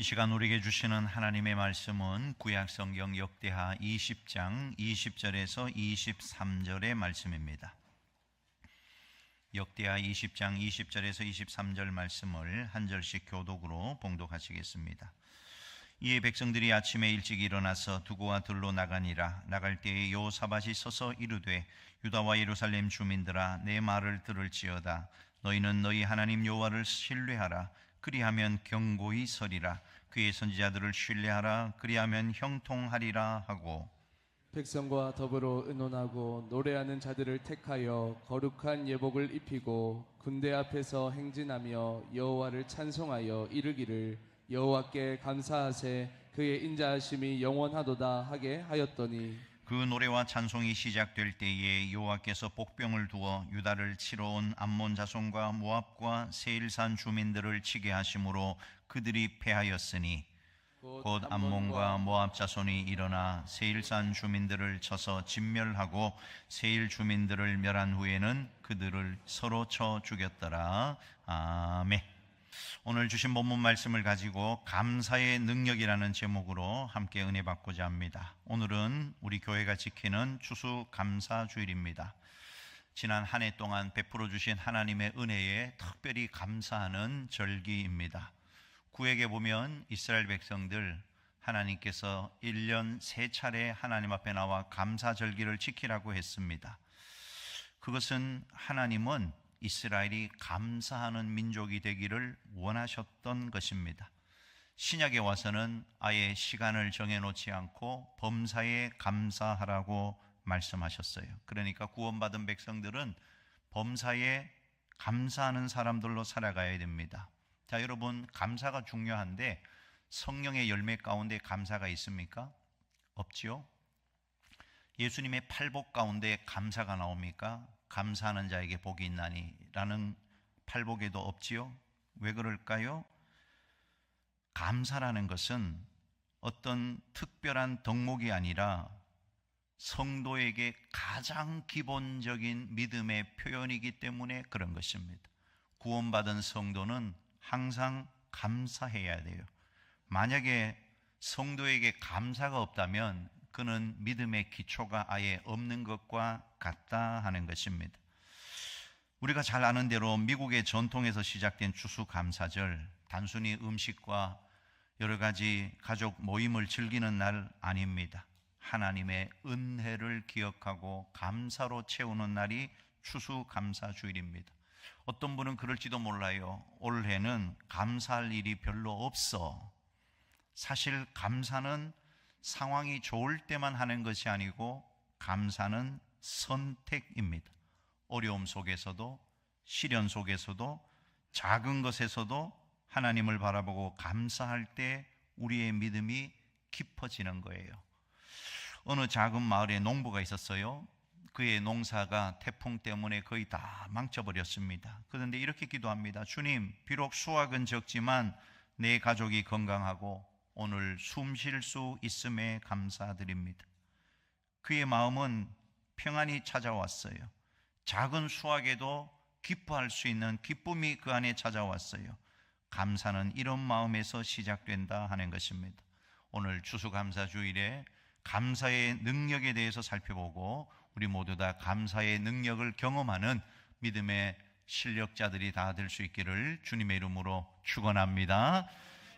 이 시간 우리에게 주시는 하나님의 말씀은 구약성경 역대하 20장 20절에서 23절의 말씀입니다. 역대하 20장 20절에서 23절 말씀을 한 절씩 교독으로 봉독하시겠습니다. 이에 백성들이 아침에 일찍 일어나서 두고와 들로 나가니라. 나갈 때에 여호사밧이 서서 이르되 유다와 예루살렘 주민들아, 내 말을 들을지어다. 너희는 너희 하나님 여호와를 신뢰하라. 그리하면 견고히 서리라. 그의 선지자들을 신뢰하라. 그리하면 형통하리라 하고, 백성과 더불어 의논하고 노래하는 자들을 택하여 거룩한 예복을 입히고 군대 앞에서 행진하며 여호와를 찬송하여 이르기를 여호와께 감사하세, 그의 인자하심이 영원하도다 하게 하였더니, 그 노래와 찬송이 시작될 때에 여호와께서 복병을 두어 유다를 치러 온 암몬 자손과 모압과 세일산 주민들을 치게 하심으로 그들이 패하였으니 곧 암몬과 모압 자손이 일어나 세일산 주민들을 쳐서 진멸하고 세일 주민들을 멸한 후에는 그들을 서로 쳐 죽였더라. 아멘. 오늘 주신 본문 말씀을 가지고 감사의 능력이라는 제목으로 함께 은혜 받고자 합니다. 오늘은 우리 교회가 지키는 추수감사주일입니다. 지난 한 해 동안 베풀어 주신 하나님의 은혜에 특별히 감사하는 절기입니다. 구약에 보면 이스라엘 백성들 하나님께서 1년 3차례 하나님 앞에 나와 감사절기를 지키라고 했습니다. 그것은 하나님은 이스라엘이 감사하는 민족이 되기를 원하셨던 것입니다. 신약에 와서는 아예 시간을 정해놓지 않고 범사에 감사하라고 말씀하셨어요. 그러니까 구원받은 백성들은 범사에 감사하는 사람들로 살아가야 됩니다. 자, 여러분, 감사가 중요한데 성령의 열매 가운데 감사가 있습니까? 없지요? 예수님의 팔복 가운데 감사가 나옵니까? 감사하는 자에게 복이 있나니 라는 팔복에도 없지요? 왜 그럴까요? 감사라는 것은 어떤 특별한 덕목이 아니라 성도에게 가장 기본적인 믿음의 표현이기 때문에 그런 것입니다. 구원받은 성도는 항상 감사해야 돼요. 만약에 성도에게 감사가 없다면 그는 믿음의 기초가 아예 없는 것과 같다 하는 것입니다. 우리가 잘 아는 대로 미국의 전통에서 시작된 추수감사절, 단순히 음식과 여러 가지 가족 모임을 즐기는 날 아닙니다. 하나님의 은혜를 기억하고 감사로 채우는 날이 추수감사주일입니다. 어떤 분은 그럴지도 몰라요. 올해는 감사할 일이 별로 없어. 사실 감사는 상황이 좋을 때만 하는 것이 아니고 감사는 선택입니다. 어려움 속에서도, 시련 속에서도, 작은 것에서도 하나님을 바라보고 감사할 때 우리의 믿음이 깊어지는 거예요. 어느 작은 마을에 농부가 있었어요. 그의 농사가 태풍 때문에 거의 다 망쳐버렸습니다. 그런데 이렇게 기도합니다. 주님, 비록 수확은 적지만 내 가족이 건강하고 오늘 숨 쉴 수 있음에 감사드립니다. 그의 마음은 평안이 찾아왔어요. 작은 수확에도 기뻐할 수 있는 기쁨이 그 안에 찾아왔어요. 감사는 이런 마음에서 시작된다 하는 것입니다. 오늘 추수감사주일에 감사의 능력에 대해서 살펴보고 우리 모두 다 감사의 능력을 경험하는 믿음의 실력자들이 다 될 수 있기를 주님의 이름으로 축원합니다.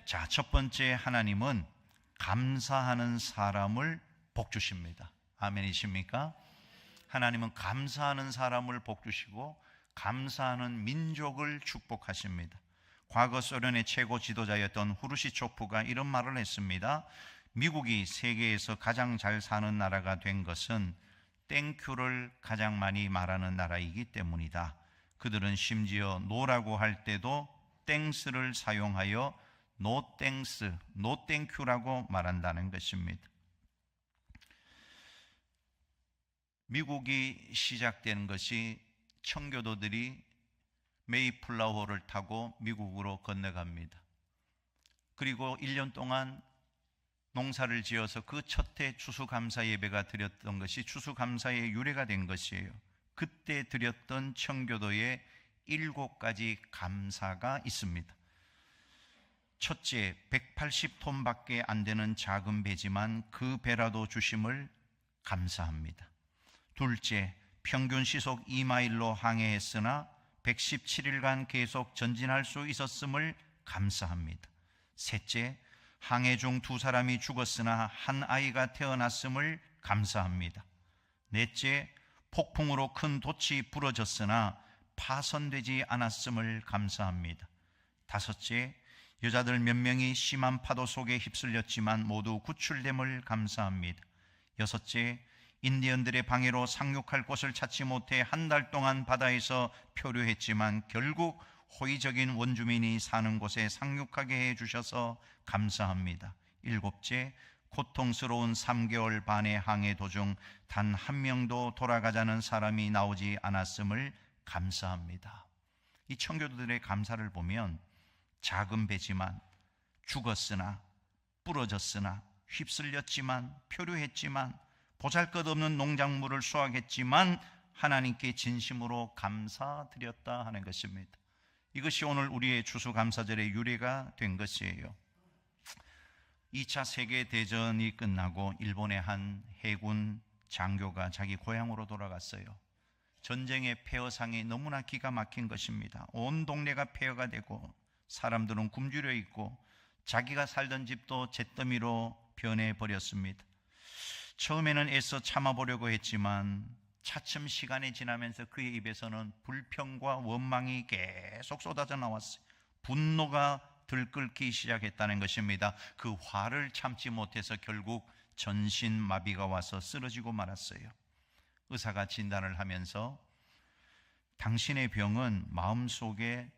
자, 첫 번째, 하나님은 감사하는 사람을 복주십니다. 아멘이십니까? 하나님은 감사하는 사람을 복주시고 감사하는 민족을 축복하십니다. 과거 소련의 최고 지도자였던 후르시초프가 이런 말을 했습니다. 미국이 세계에서 가장 잘 사는 나라가 된 것은 땡큐를 가장 많이 말하는 나라이기 때문이다. 그들은 심지어 노라고 할 때도 땡스를 사용하여 노 땡스, 노 땡큐라고 말한다는 것입니다. 미국이 시작된 것이 청교도들이 메이플라워를 타고 미국으로 건너갑니다. 그리고 1년 동안 농사를 지어서 그 첫 해 추수감사 예배가 드렸던 것이 추수감사의 유래가 된 것이에요. 그때 드렸던 청교도의 7가지 감사가 있습니다. 첫째, 180톤밖에 안 되는 작은 배지만 그 배라도 주심을 감사합니다. 둘째, 평균 시속 2마일로 항해했으나 117일간 계속 전진할 수 있었음을 감사합니다. 셋째, 항해 중 2사람이 죽었으나 한 아이가 태어났음을 감사합니다. 넷째, 폭풍으로 큰 돛이 부러졌으나 파손되지 않았음을 감사합니다. 다섯째, 여자들 몇 명이 심한 파도 속에 휩쓸렸지만 모두 구출됨을 감사합니다. 여섯째, 인디언들의 방해로 상륙할 곳을 찾지 못해 한 달 동안 바다에서 표류했지만 결국 호의적인 원주민이 사는 곳에 상륙하게 해주셔서 감사합니다. 일곱째, 고통스러운 3개월 반의 항해 도중 단 한 명도 돌아가자는 사람이 나오지 않았음을 감사합니다. 이 청교도들의 감사를 보면 작은 배지만 죽었으나 부러졌으나 휩쓸렸지만 표류했지만 보잘것없는 농작물을 수확했지만 하나님께 진심으로 감사드렸다 하는 것입니다. 이것이 오늘 우리의 추수감사절의 유래가 된 것이에요. 2차 세계대전이 끝나고 일본의 한 해군 장교가 자기 고향으로 돌아갔어요. 전쟁의 폐허상이 너무나 기가 막힌 것입니다. 온 동네가 폐허가 되고 사람들은 굶주려 있고 자기가 살던 집도 잿더미로 변해버렸습니다. 처음에는 애써 참아보려고 했지만 차츰 시간이 지나면서 그의 입에서는 불평과 원망이 계속 쏟아져 나왔어요. 분노가 들끓기 시작했다는 것입니다. 그 화를 참지 못해서 결국 전신마비가 와서 쓰러지고 말았어요. 의사가 진단을 하면서 당신의 병은 마음속에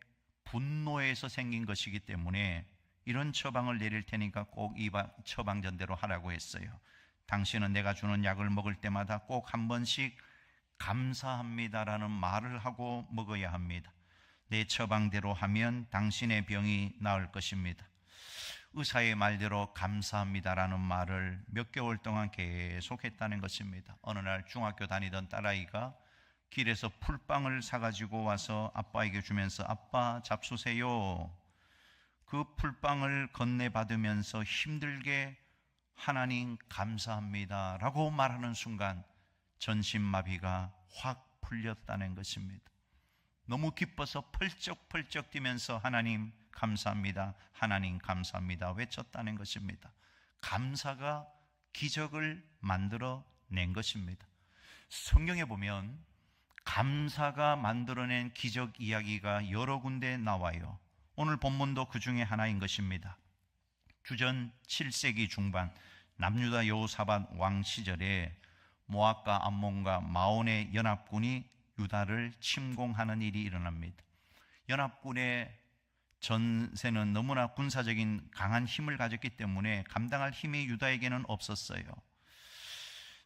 분노에서 생긴 것이기 때문에 이런 처방을 내릴 테니까 꼭 이 처방전대로 하라고 했어요. 당신은 내가 주는 약을 먹을 때마다 꼭 한 번씩 감사합니다라는 말을 하고 먹어야 합니다. 내 처방대로 하면 당신의 병이 나을 것입니다. 의사의 말대로 감사합니다라는 말을 몇 개월 동안 계속했다는 것입니다. 어느 날 중학교 다니던 딸아이가 길에서 풀빵을 사가지고 와서 아빠에게 주면서 아빠 잡수세요. 그 풀빵을 건네받으면서 힘들게 하나님 감사합니다 라고 말하는 순간 전신마비가 확 풀렸다는 것입니다. 너무 기뻐서 펄쩍펄쩍 뛰면서 하나님 감사합니다, 하나님 감사합니다 외쳤다는 것입니다. 감사가 기적을 만들어낸 것입니다. 성경에 보면 감사가 만들어낸 기적 이야기가 여러 군데 나와요. 오늘 본문도 그 중에 하나인 것입니다. 주전 7세기 중반 남유다 여호사밧 왕 시절에 모압과 암몬과 마온의 연합군이 유다를 침공하는 일이 일어납니다. 연합군의 전세는 너무나 군사적인 강한 힘을 가졌기 때문에 감당할 힘이 유다에게는 없었어요.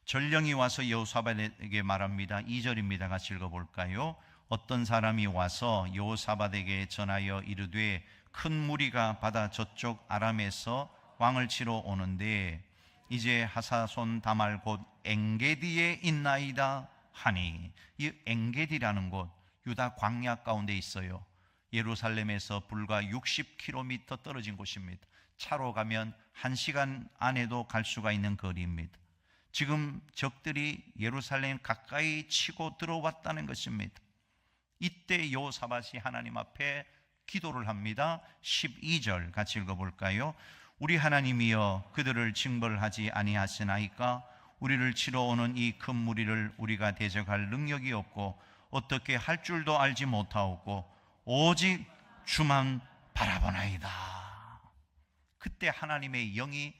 전령이 와서 여호사밧에게 말합니다. 2절입니다. 같이 읽어볼까요? 어떤 사람이 와서 여호사밧에게 전하여 이르되 큰 무리가 바다 저쪽 아람에서 왕을 치러 오는데 이제 하사손 다말 곧 엥게디에 있나이다 하니, 이 엥게디라는 곳 유다 광야 가운데 있어요. 예루살렘에서 불과 60km 떨어진 곳입니다. 차로 가면 1시간 안에도 갈 수가 있는 거리입니다. 지금 적들이 예루살렘 가까이 치고 들어왔다는 것입니다. 이때 여호사밧이 하나님 앞에 기도를 합니다. 12절 같이 읽어볼까요? 우리 하나님이여 그들을 징벌하지 아니하시나이까? 우리를 치러 오는 이 큰 무리를 우리가 대적할 능력이 없고 어떻게 할 줄도 알지 못하옵고 오직 주만 바라보나이다. 그때 하나님의 영이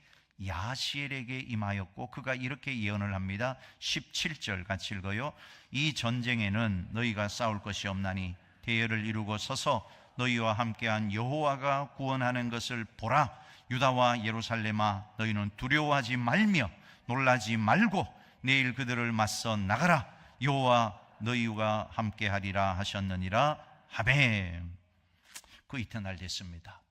야시엘에게 임하였고 그가 이렇게 예언을 합니다. 17절 같이 읽어요. 이 전쟁에는 너희가 싸울 것이 없나니 대열을 이루고 서서 너희와 함께한 여호와가 구원하는 것을 보라. 유다와 예루살렘아 너희는 두려워하지 말며 놀라지 말고 내일 그들을 맞서 나가라. 여호와 너희와 함께하리라 하셨느니라. 아멘. 그 이튿날 됐습니다.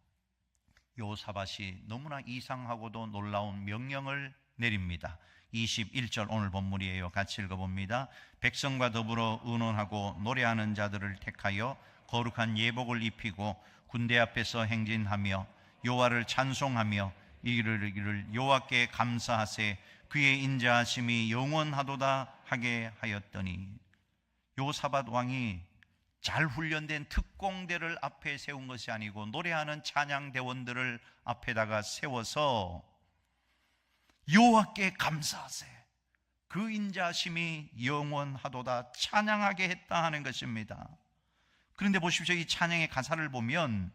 여호사밧이 너무나 이상하고도 놀라운 명령을 내립니다. 21절 오늘 본문이에요. 같이 읽어봅니다. 백성과 더불어 의논하고 노래하는 자들을 택하여 거룩한 예복을 입히고 군대 앞에서 행진하며 여호와를 찬송하며 이르기를 여호와께 감사하세 그의 인자하심이 영원하도다 하게 하였더니, 여호사밧 왕이 잘 훈련된 특공대를 앞에 세운 것이 아니고 노래하는 찬양대원들을 앞에다가 세워서 여호와께 감사하세 그 인자하심이 영원하도다 찬양하게 했다 하는 것입니다. 그런데 보십시오. 이 찬양의 가사를 보면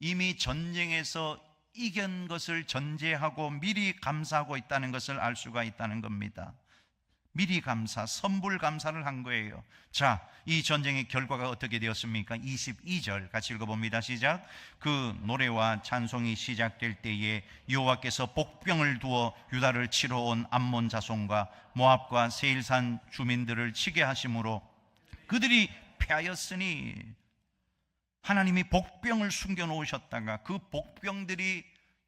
이미 전쟁에서 이긴 것을 전제하고 미리 감사하고 있다는 것을 알 수가 있다는 겁니다. 미리 감사, 선불 감사를 한 거예요. 자, 이 전쟁의 결과가 어떻게 되었습니까? 22절 같이 읽어봅니다. 시작. 그 노래와 찬송이 시작될 때에 여호와께서 복병을 두어 유다를 치러 온 암몬 자손과 모압과 세일산 주민들을 치게 하심으로 그들이 패하였으니, 하나님이 복병을 숨겨놓으셨다가 그 복병들이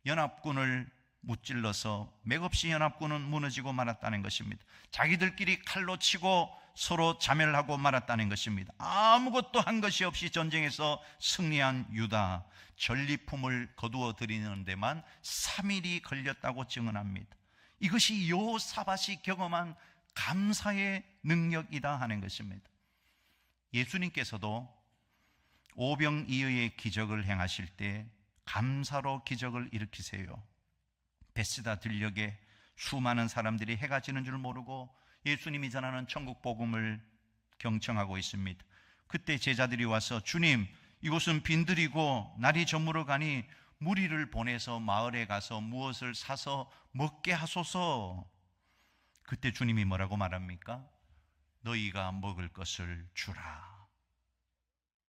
연합군을 무찔러서 맥없이 연합군은 무너지고 말았다는 것입니다. 자기들끼리 칼로 치고 서로 자멸하고 말았다는 것입니다. 아무것도 한 것이 없이 전쟁에서 승리한 유다, 전리품을 거두어 드리는 데만 3일이 걸렸다고 증언합니다. 이것이 여호사밧이 경험한 감사의 능력이다 하는 것입니다. 예수님께서도 오병이어의 기적을 행하실 때 감사로 기적을 일으키세요. 베스다 들녘에 수많은 사람들이 해가 지는 줄 모르고 예수님이 전하는 천국 복음을 경청하고 있습니다. 그때 제자들이 와서 주님, 이곳은 빈들이고 날이 저물어 가니 무리를 보내서 마을에 가서 무엇을 사서 먹게 하소서. 그때 주님이 뭐라고 말합니까? 너희가 먹을 것을 주라.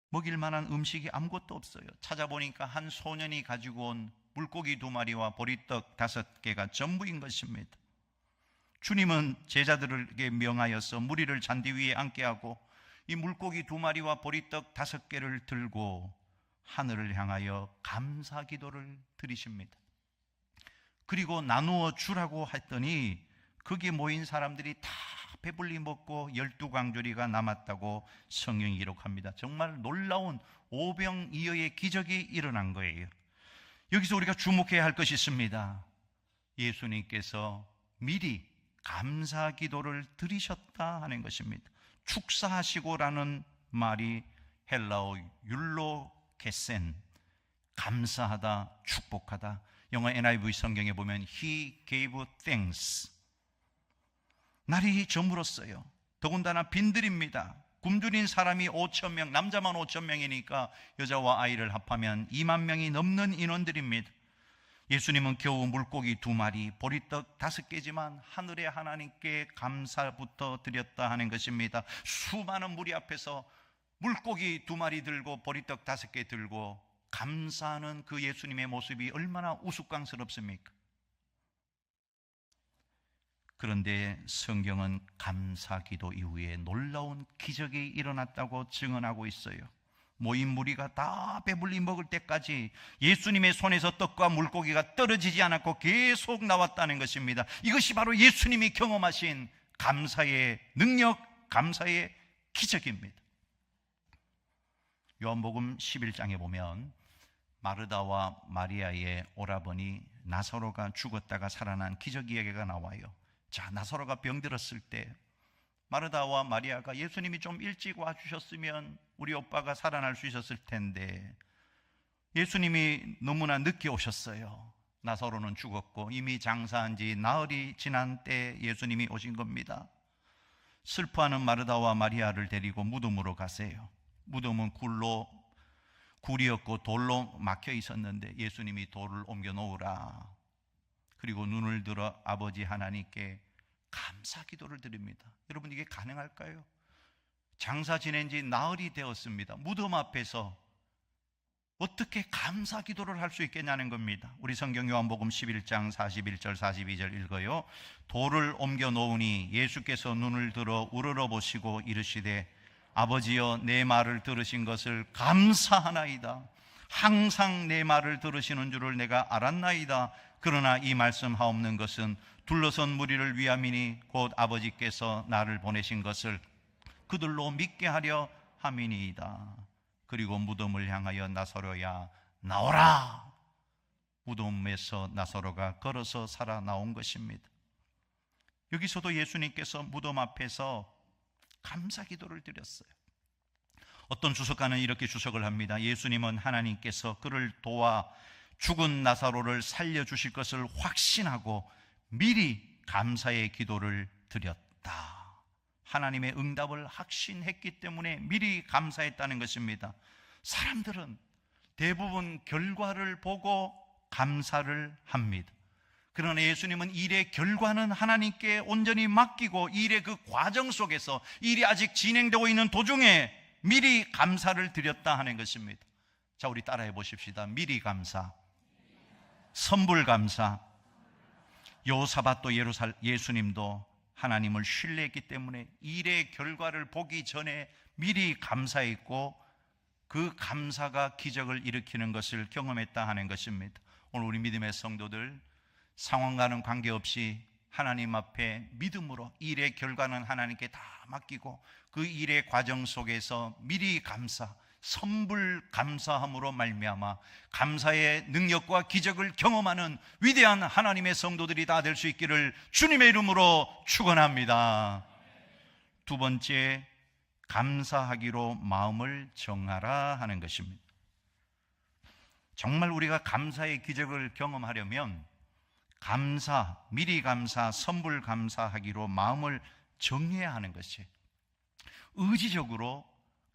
먹일 만한 음식이 아무것도 없어요. 찾아보니까 한 소년이 가지고 온 물고기 2마리와 보리떡 5개가 전부인 것입니다. 주님은 제자들에게 명하여서 무리를 잔디 위에 앉게 하고 이 물고기 2마리와 보리떡 5개를 들고 하늘을 향하여 감사 기도를 드리십니다. 그리고 나누어 주라고 했더니 거기에 모인 사람들이 다 배불리 먹고 12광주리가 남았다고 성경이 기록합니다. 정말 놀라운 오병이어의 기적이 일어난 거예요. 여기서 우리가 주목해야 할 것이 있습니다. 예수님께서 미리 감사 기도를 드리셨다 하는 것입니다. 축사하시고라는 말이 헬라어 율로케센, 감사하다, 축복하다. 영어 NIV 성경에 보면 He gave thanks. 날이 저물었어요. 더군다나 빈들입니다. 굶주린 사람이 5,000명, 남자만 5,000명이니까 여자와 아이를 합하면 2만 명이 넘는 인원들입니다. 예수님은 겨우 물고기 2마리, 보리떡 5개지만 하늘의 하나님께 감사부터 드렸다 하는 것입니다. 수많은 무리 앞에서 물고기 2마리 들고 보리떡 5개 들고 감사하는 그 예수님의 모습이 얼마나 우스꽝스럽습니까? 그런데 성경은 감사기도 이후에 놀라운 기적이 일어났다고 증언하고 있어요. 모인 무리가 다 배불리 먹을 때까지 예수님의 손에서 떡과 물고기가 떨어지지 않았고 계속 나왔다는 것입니다. 이것이 바로 예수님이 경험하신 감사의 능력, 감사의 기적입니다. 요한복음 11장에 보면 마르다와 마리아의 오라버니 나사로가 죽었다가 살아난 기적 이야기가 나와요. 자, 나사로가 병들었을 때 마르다와 마리아가 예수님이 좀 일찍 와주셨으면 우리 오빠가 살아날 수 있었을 텐데 예수님이 너무나 늦게 오셨어요. 나사로는 죽었고 이미 장사한 지 나흘이 지난 때 예수님이 오신 겁니다. 슬퍼하는 마르다와 마리아를 데리고 무덤으로 가세요. 무덤은 굴이었고 돌로 막혀 있었는데 예수님이 돌을 옮겨 놓으라. 그리고 눈을 들어 아버지 하나님께 감사 기도를 드립니다. 여러분, 이게 가능할까요? 장사 지낸 지 나흘이 되었습니다. 무덤 앞에서 어떻게 감사 기도를 할 수 있겠냐는 겁니다. 우리 성경 요한복음 11장 41절 42절 읽어요. 돌을 옮겨 놓으니 예수께서 눈을 들어 우러러 보시고 이르시되 아버지여, 내 말을 들으신 것을 감사하나이다. 항상 내 말을 들으시는 줄을 내가 알았나이다. 그러나 이 말씀 하옵는 것은 둘러선 무리를 위함이니 곧 아버지께서 나를 보내신 것을 그들로 믿게 하려 함이니이다. 그리고 무덤을 향하여 나사로야 나오라 무덤에서 나사로가 걸어서 살아나온 것입니다. 여기서도 예수님께서 무덤 앞에서 감사 기도를 드렸어요. 어떤 주석가는 이렇게 주석을 합니다. 예수님은 하나님께서 그를 도와 죽은 나사로를 살려주실 것을 확신하고 미리 감사의 기도를 드렸다. 하나님의 응답을 확신했기 때문에 미리 감사했다는 것입니다. 사람들은 대부분 결과를 보고 감사를 합니다. 그러나 예수님은 일의 결과는 하나님께 온전히 맡기고 일의 그 과정 속에서 일이 아직 진행되고 있는 도중에 미리 감사를 드렸다 하는 것입니다. 자, 우리 따라해 보십시다. 미리 감사, 선불 감사. 여호사밧도 예수님도 하나님을 신뢰했기 때문에 일의 결과를 보기 전에 미리 감사했고 그 감사가 기적을 일으키는 것을 경험했다 하는 것입니다. 오늘 우리 믿음의 성도들, 상황과는 관계없이 하나님 앞에 믿음으로 일의 결과는 하나님께 다 맡기고 그 일의 과정 속에서 미리 감사, 선불 감사함으로 말미암아 감사의 능력과 기적을 경험하는 위대한 하나님의 성도들이 다 될 수 있기를 주님의 이름으로 축원합니다. 두 번째, 감사하기로 마음을 정하라 하는 것입니다. 정말 우리가 감사의 기적을 경험하려면 감사, 미리 감사, 선불 감사하기로 마음을 정해야 하는 것이에요. 의지적으로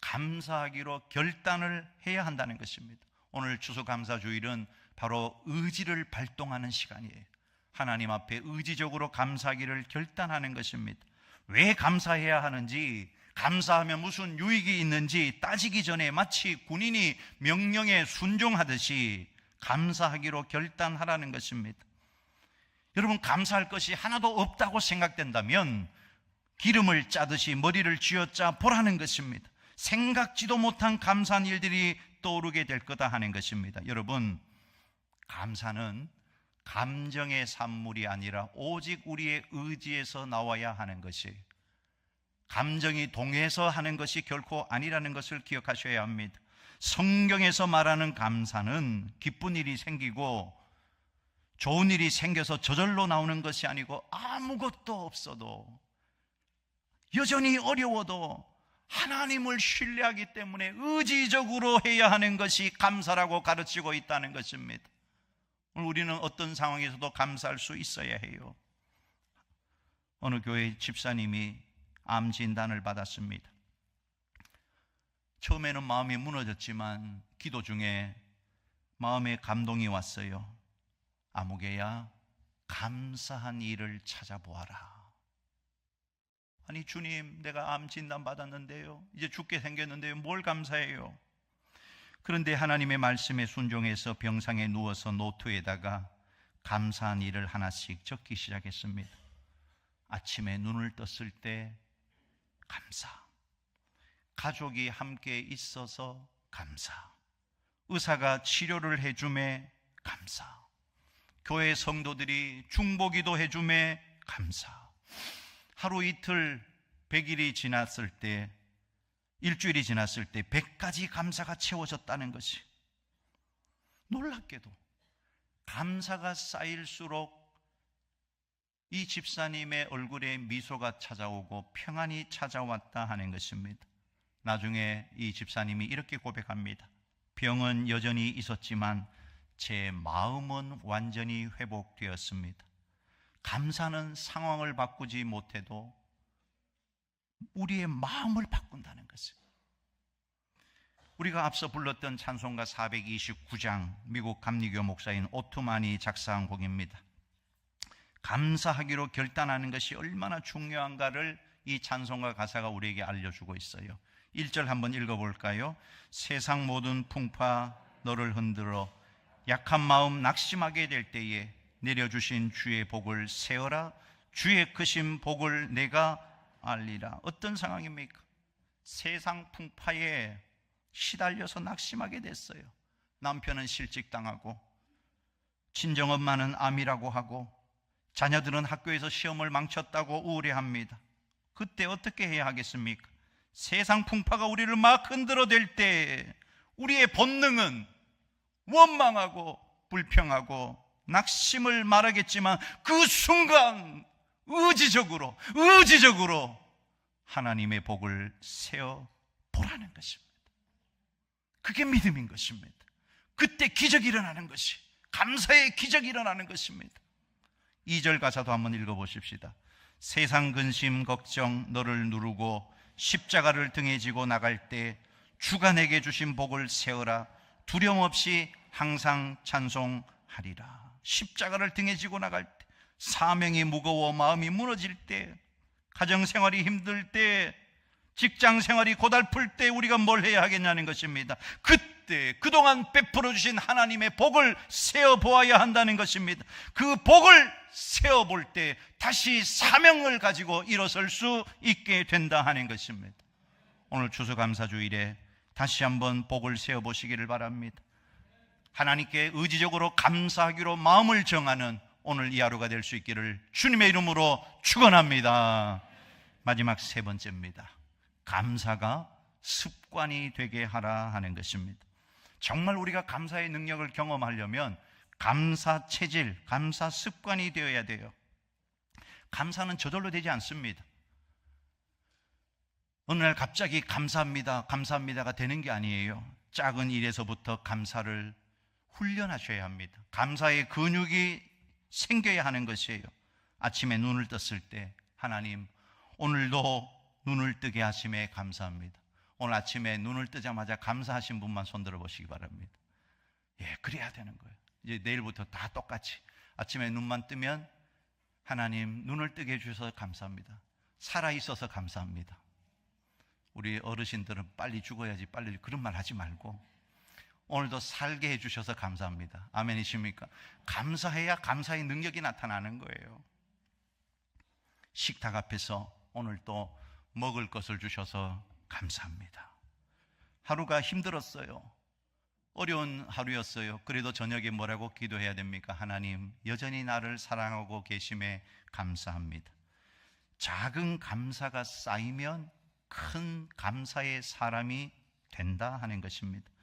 감사하기로 결단을 해야 한다는 것입니다. 오늘 추수감사주일은 바로 의지를 발동하는 시간이에요. 하나님 앞에 의지적으로 감사하기를 결단하는 것입니다. 왜 감사해야 하는지, 감사하면 무슨 유익이 있는지 따지기 전에 마치 군인이 명령에 순종하듯이 감사하기로 결단하라는 것입니다. 여러분, 감사할 것이 하나도 없다고 생각된다면 기름을 짜듯이 머리를 쥐어짜 보라는 것입니다. 생각지도 못한 감사한 일들이 떠오르게 될 거다 하는 것입니다. 여러분, 감사는 감정의 산물이 아니라 오직 우리의 의지에서 나와야 하는 것이에요. 감정이 동해서 하는 것이 결코 아니라는 것을 기억하셔야 합니다. 성경에서 말하는 감사는 기쁜 일이 생기고 좋은 일이 생겨서 저절로 나오는 것이 아니고 아무것도 없어도 여전히 어려워도 하나님을 신뢰하기 때문에 의지적으로 해야 하는 것이 감사라고 가르치고 있다는 것입니다. 오늘 우리는 어떤 상황에서도 감사할 수 있어야 해요. 어느 교회 집사님이 암 진단을 받았습니다. 처음에는 마음이 무너졌지만 기도 중에 마음에 감동이 왔어요. 아무개야, 감사한 일을 찾아보아라. 아니 주님, 내가 암 진단 받았는데요, 이제 죽게 생겼는데요, 뭘 감사해요? 그런데 하나님의 말씀에 순종해서 병상에 누워서 노트에다가 감사한 일을 하나씩 적기 시작했습니다. 아침에 눈을 떴을 때 감사, 가족이 함께 있어서 감사, 의사가 치료를 해줌에 감사, 교회 성도들이 중보기도 해줌에 감사. 하루 이틀 100일이 지났을 때, 일주일이 지났을 때 100가지 감사가 채워졌다는 것이, 놀랍게도 감사가 쌓일수록 이 집사님의 얼굴에 미소가 찾아오고 평안이 찾아왔다 하는 것입니다. 나중에 이 집사님이 이렇게 고백합니다. 병은 여전히 있었지만 제 마음은 완전히 회복되었습니다. 감사는 상황을 바꾸지 못해도 우리의 마음을 바꾼다는 것을. 우리가 앞서 불렀던 찬송가 429장, 미국 감리교 목사인 오트만이 작사한 곡입니다. 감사하기로 결단하는 것이 얼마나 중요한가를 이 찬송가 가사가 우리에게 알려주고 있어요. 1절 한번 읽어볼까요? 세상 모든 풍파 너를 흔들어 약한 마음 낙심하게 될 때에 내려주신 주의 복을 세어라. 주의 크신 복을 내가 알리라. 어떤 상황입니까? 세상 풍파에 시달려서 낙심하게 됐어요. 남편은 실직당하고, 친정엄마는 암이라고 하고, 자녀들은 학교에서 시험을 망쳤다고 우울해합니다. 그때 어떻게 해야 하겠습니까? 세상 풍파가 우리를 막 흔들어댈 때 우리의 본능은 원망하고 불평하고 낙심을 말하겠지만 그 순간 의지적으로 하나님의 복을 세어 보라는 것입니다. 그게 믿음인 것입니다. 그때 기적이 일어나는 것이, 감사의 기적이 일어나는 것입니다. 2절 가사도 한번 읽어보십시다. 세상 근심 걱정 너를 누르고 십자가를 등에 지고 나갈 때 주가 내게 주신 복을 세어라. 두려움 없이 항상 찬송하리라. 십자가를 등에 지고 나갈 때, 사명이 무거워 마음이 무너질 때, 가정생활이 힘들 때, 직장생활이 고달플 때 우리가 뭘 해야 하겠냐는 것입니다. 그때 그동안 베풀어 주신 하나님의 복을 세어보아야 한다는 것입니다. 그 복을 세어볼 때 다시 사명을 가지고 일어설 수 있게 된다 하는 것입니다. 오늘 추수감사주일에 다시 한번 복을 세어보시기를 바랍니다. 하나님께 의지적으로 감사하기로 마음을 정하는 오늘 이 하루가 될 수 있기를 주님의 이름으로 축원합니다. 마지막 세 번째입니다. 감사가 습관이 되게 하라 하는 것입니다. 정말 우리가 감사의 능력을 경험하려면 감사 체질, 감사 습관이 되어야 돼요. 감사는 저절로 되지 않습니다. 어느 날 갑자기 감사합니다가 되는 게 아니에요. 작은 일에서부터 감사를 훈련하셔야 합니다. 감사의 근육이 생겨야 하는 것이에요. 아침에 눈을 떴을 때 하나님 오늘도 눈을 뜨게 하심에 감사합니다. 오늘 아침에 눈을 뜨자마자 감사하신 분만 손들어 보시기 바랍니다. 예, 그래야 되는 거예요. 이제 내일부터 다 똑같이 아침에 눈만 뜨면 하나님 눈을 뜨게 해주셔서 감사합니다. 살아있어서 감사합니다. 우리 어르신들은 빨리 죽어야지 빨리 그런 말 하지 말고 오늘도 살게 해주셔서 감사합니다. 아멘이십니까? 감사해야 감사의 능력이 나타나는 거예요. 식탁 앞에서 오늘 또 먹을 것을 주셔서 감사합니다. 하루가 힘들었어요. 어려운 하루였어요. 그래도 저녁에 뭐라고 기도해야 됩니까? 하나님 여전히 나를 사랑하고 계심에 감사합니다. 작은 감사가 쌓이면 큰 감사의 사람이 된다 하는 것입니다.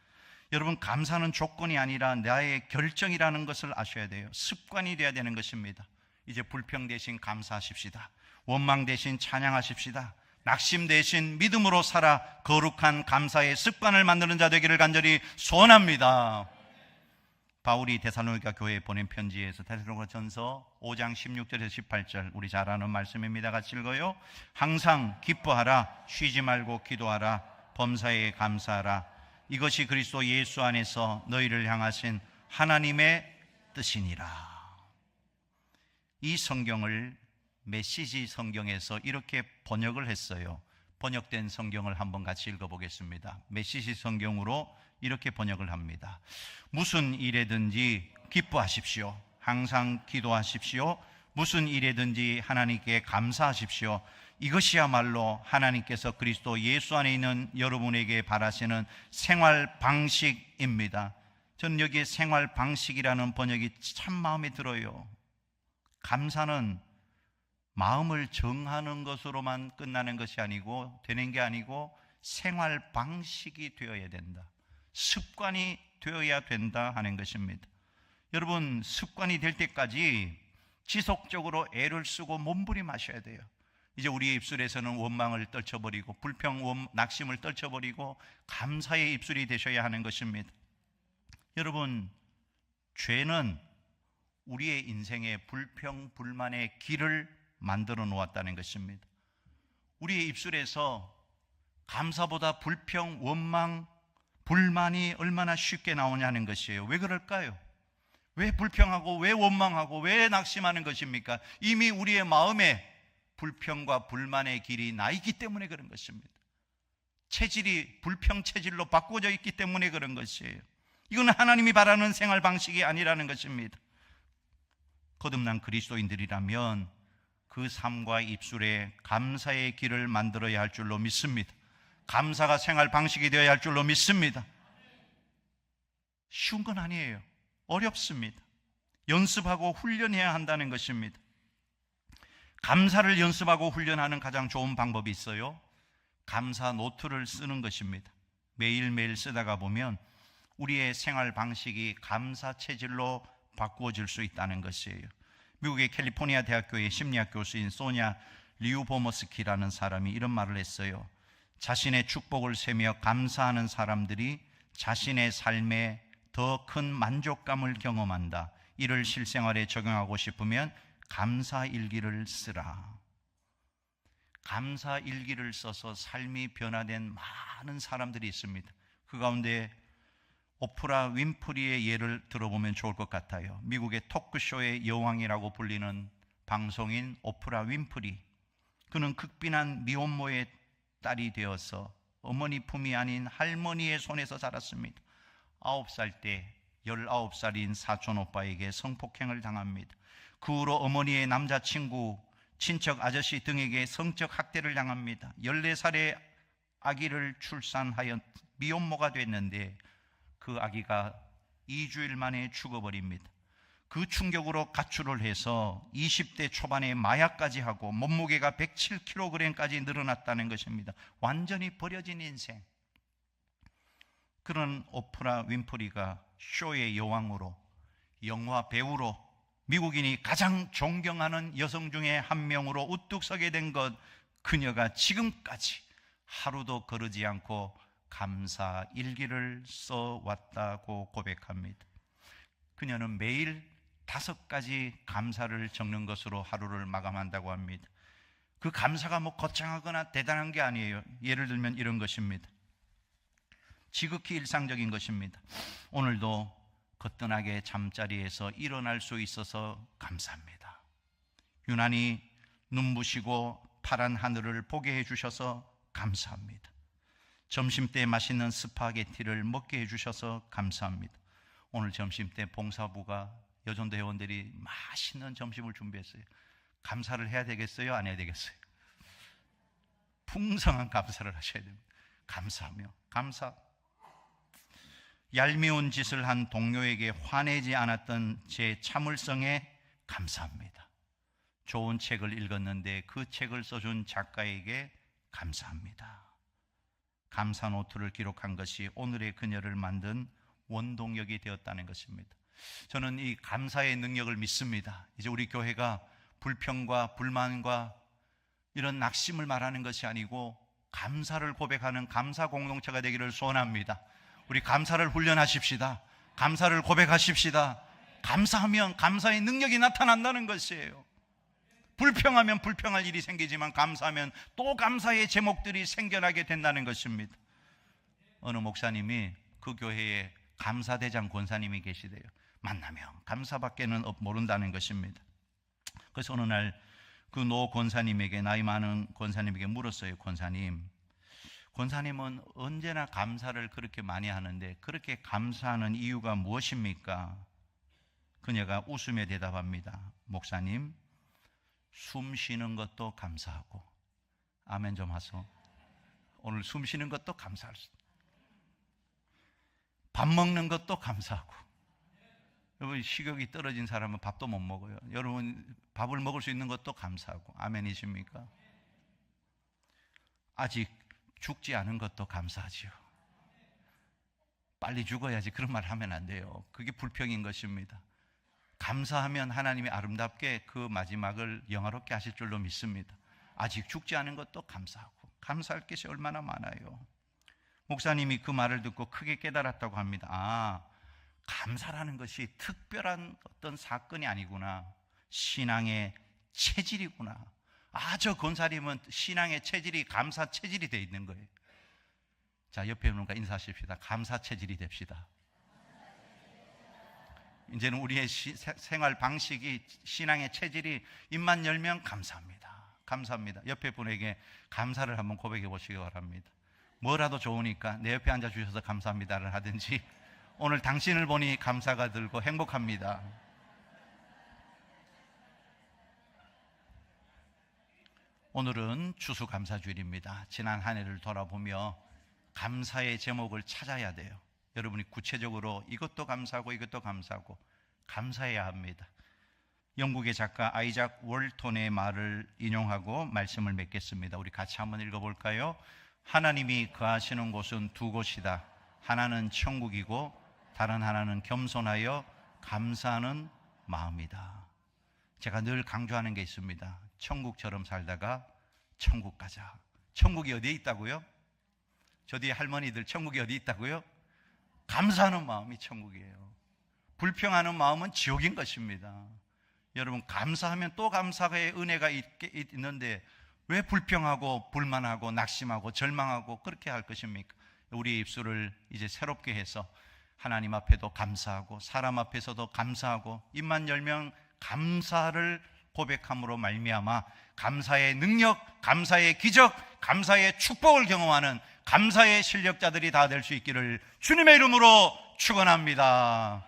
여러분, 감사는 조건이 아니라 나의 결정이라는 것을 아셔야 돼요. 습관이 되어야 되는 것입니다. 이제 불평 대신 감사하십시다. 원망 대신 찬양하십시다. 낙심 대신 믿음으로 살아 거룩한 감사의 습관을 만드는 자 되기를 간절히 소원합니다. 바울이 데살로니가 교회에 보낸 편지에서 데살로니가전서 5장 16절에서 18절 우리 잘 아는 말씀입니다. 같이 읽어요. 항상 기뻐하라, 쉬지 말고 기도하라, 범사에 감사하라. 이것이 그리스도 예수 안에서 너희를 향하신 하나님의 뜻이니라. 이 성경을 메시지 성경에서 이렇게 번역을 했어요. 번역된 성경을 한번 같이 읽어보겠습니다. 메시지 성경으로 이렇게 번역을 합니다. 무슨 일에든지 기뻐하십시오. 항상 기도하십시오. 무슨 일에든지 하나님께 감사하십시오. 이것이야말로 하나님께서 그리스도 예수 안에 있는 여러분에게 바라시는 생활 방식입니다. 저는 여기에 생활 방식이라는 번역이 참 마음에 들어요. 감사는 마음을 정하는 것으로만 끝나는 것이 아니고 되는 게 아니고 생활 방식이 되어야 된다. 습관이 되어야 된다 하는 것입니다. 여러분, 습관이 될 때까지 지속적으로 애를 쓰고 몸부림하셔야 돼요. 이제 우리의 입술에서는 원망을 떨쳐버리고 불평, 낙심을 떨쳐버리고 감사의 입술이 되셔야 하는 것입니다. 여러분, 죄는 우리의 인생에 불평, 불만의 길을 만들어 놓았다는 것입니다. 우리의 입술에서 감사보다 불평, 원망, 불만이 얼마나 쉽게 나오냐는 것이에요. 왜 그럴까요? 왜 불평하고 왜 원망하고 왜 낙심하는 것입니까? 이미 우리의 마음에 불평과 불만의 길이 나 있기 때문에 그런 것입니다. 체질이 불평 체질로 바꿔져 있기 때문에 그런 것이에요. 이건 하나님이 바라는 생활 방식이 아니라는 것입니다. 거듭난 그리스도인들이라면 그 삶과 입술에 감사의 길을 만들어야 할 줄로 믿습니다. 감사가 생활 방식이 되어야 할 줄로 믿습니다. 쉬운 건 아니에요. 어렵습니다. 연습하고 훈련해야 한다는 것입니다. 감사를 연습하고 훈련하는 가장 좋은 방법이 있어요. 감사 노트를 쓰는 것입니다. 매일매일 쓰다가 보면 우리의 생활 방식이 감사 체질로 바꾸어질 수 있다는 것이에요. 미국의 캘리포니아 대학교의 심리학 교수인 소냐 리우보머스키라는 사람이 이런 말을 했어요. 자신의 축복을 세며 감사하는 사람들이 자신의 삶에 더 큰 만족감을 경험한다. 이를 실생활에 적용하고 싶으면 감사 일기를 쓰라. 감사 일기를 써서 삶이 변화된 많은 사람들이 있습니다. 그 가운데 오프라 윈프리의 예를 들어보면 좋을 것 같아요. 미국의 토크쇼의 여왕이라고 불리는 방송인 오프라 윈프리. 그는 극빈한 미혼모의 딸이 되어서 어머니 품이 아닌 할머니의 손에서 자랐습니다. 9살 때 19살인 사촌 오빠에게 성폭행을 당합니다. 그 후로 어머니의 남자친구, 친척 아저씨 등에게 성적 학대를 당합니다. 14살의 아기를 출산하여 미혼모가 됐는데 그 아기가 2주일 만에 죽어버립니다. 그 충격으로 가출을 해서 20대 초반에 마약까지 하고 몸무게가 107kg까지 늘어났다는 것입니다. 완전히 버려진 인생. 그런 오프라 윈프리가 쇼의 여왕으로, 영화 배우로, 미국인이 가장 존경하는 여성 중에 한 명으로 우뚝 서게 된 것, 그녀가 지금까지 하루도 거르지 않고 감사 일기를 써왔다고 고백합니다. 그녀는 매일 5가지 감사를 적는 것으로 하루를 마감한다고 합니다. 그 감사가 뭐 거창하거나 대단한 게 아니에요. 예를 들면 이런 것입니다. 지극히 일상적인 것입니다. 오늘도 거뜬하게 잠자리에서 일어날 수 있어서 감사합니다. 유난히 눈부시고 파란 하늘을 보게 해주셔서 감사합니다. 점심때 맛있는 스파게티를 먹게 해주셔서 감사합니다. 오늘 점심때 봉사부가 여전도 회원들이 맛있는 점심을 준비했어요. 감사를 해야 되겠어요? 안 해야 되겠어요? 풍성한 감사를 하셔야 됩니다. 감사하며 감사. 얄미운 짓을 한 동료에게 화내지 않았던 제 참을성에 감사합니다. 좋은 책을 읽었는데 그 책을 써준 작가에게 감사합니다. 감사 노트를 기록한 것이 오늘의 그녀를 만든 원동력이 되었다는 것입니다. 저는 이 감사의 능력을 믿습니다. 이제 우리 교회가 불평과 불만과 이런 낙심을 말하는 것이 아니고 감사를 고백하는 감사 공동체가 되기를 소원합니다. 우리 감사를 훈련하십시다. 감사를 고백하십시다. 감사하면 감사의 능력이 나타난다는 것이에요. 불평하면 불평할 일이 생기지만 감사하면 또 감사의 제목들이 생겨나게 된다는 것입니다. 어느 목사님이 그 교회에 감사대장 권사님이 계시대요. 만나면 감사밖에는 모른다는 것입니다. 그래서 어느 날 그 노 권사님에게, 나이 많은 권사님에게 물었어요. 권사님은 언제나 감사를 그렇게 많이 하는데 그렇게 감사하는 이유가 무엇입니까? 그녀가 웃으며 대답합니다. 목사님, 숨 쉬는 것도 감사하고. 아멘 좀 하소. 오늘 숨 쉬는 것도 감사할 수 있어요. 밥 먹는 것도 감사하고. 여러분, 식욕이 떨어진 사람은 밥도 못 먹어요. 여러분, 밥을 먹을 수 있는 것도 감사하고. 아멘이십니까? 아직 죽지 않은 것도 감사하지요. 빨리 죽어야지 그런 말 하면 안 돼요. 그게 불평인 것입니다. 감사하면 하나님이 아름답게 그 마지막을 영화롭게 하실 줄로 믿습니다. 아직 죽지 않은 것도 감사하고. 감사할 것이 얼마나 많아요. 목사님이 그 말을 듣고 크게 깨달았다고 합니다. 감사라는 것이 특별한 어떤 사건이 아니구나. 신앙의 체질이구나. 저 권사님은 신앙의 체질이 감사 체질이 되어 있는 거예요. 자, 옆에 있는 분과 인사하십시다. 감사 체질이 됩시다. 이제는 우리의 생활 방식이, 신앙의 체질이 입만 열면 감사합니다. 감사합니다. 옆에 분에게 감사를 한번 고백해 보시기 바랍니다. 뭐라도 좋으니까 내 옆에 앉아 주셔서 감사합니다를 하든지, 오늘 당신을 보니 감사가 들고 행복합니다. 오늘은 추수감사주일입니다. 지난 한 해를 돌아보며 감사의 제목을 찾아야 돼요. 여러분이 구체적으로 이것도 감사하고 이것도 감사하고 감사해야 합니다. 영국의 작가 아이작 월톤의 말을 인용하고 말씀을 맺겠습니다. 우리 같이 한번 읽어볼까요? 하나님이 거하시는 곳은 두 곳이다. 하나는 천국이고 다른 하나는 겸손하여 감사하는 마음이다. 제가 늘 강조하는 게 있습니다. 천국처럼 살다가 천국 가자. 천국이 어디에 있다고요? 저 뒤에 할머니들, 천국이 어디 있다고요? 감사하는 마음이 천국이에요. 불평하는 마음은 지옥인 것입니다. 여러분, 감사하면 또 감사의 은혜가 있는데 왜 불평하고 불만하고 낙심하고 절망하고 그렇게 할 것입니까? 우리 입술을 이제 새롭게 해서 하나님 앞에도 감사하고 사람 앞에서도 감사하고 입만 열면 감사를 고백함으로 말미암아 감사의 능력, 감사의 기적, 감사의 축복을 경험하는 감사의 실력자들이 다 될 수 있기를 주님의 이름으로 축원합니다.